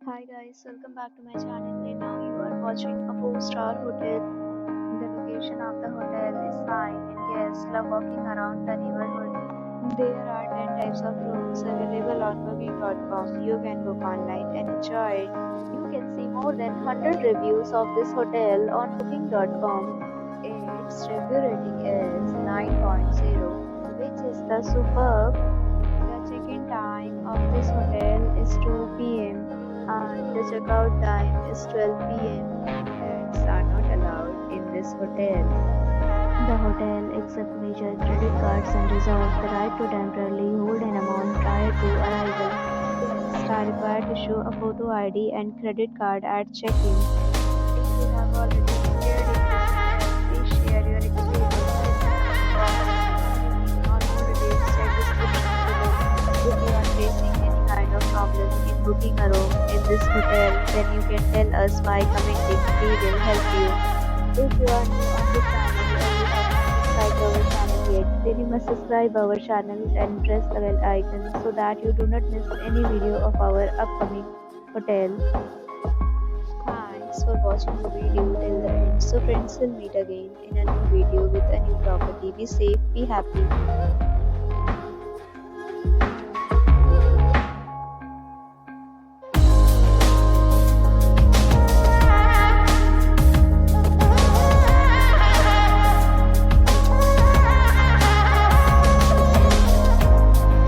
Hi guys, welcome back to my channel and now you are watching a 4-star hotel. The location of the hotel is fine and guests love walking around the neighborhood. There are 10 types of rooms available on booking.com. You can book online and enjoy it. You can see more than 100 reviews of this hotel on booking.com. Its review rating is 9.0, which is the superb. The check-in time of this hotel is 2 p.m. and the checkout time is 12 p.m. Pets are not allowed in this hotel. The hotel accepts major credit cards and reserves the right to temporarily hold an amount prior to arrival. Guests are required to show a photo ID and credit card at check-in. If you have already stayed in this hotel, please share your experience with us. All more details check description below. If you are facing any kind of problem in booking a room in this hotel, then you can tell us by commenting. We will help you. If you are new on this channel or you have not subscribed our channel yet, then you must subscribe our channel and press the bell icon so that you do not miss any video of our upcoming hotel. Thanks for watching the video till the end. So friends, will meet again in a new video with a new property. Be safe, be happy.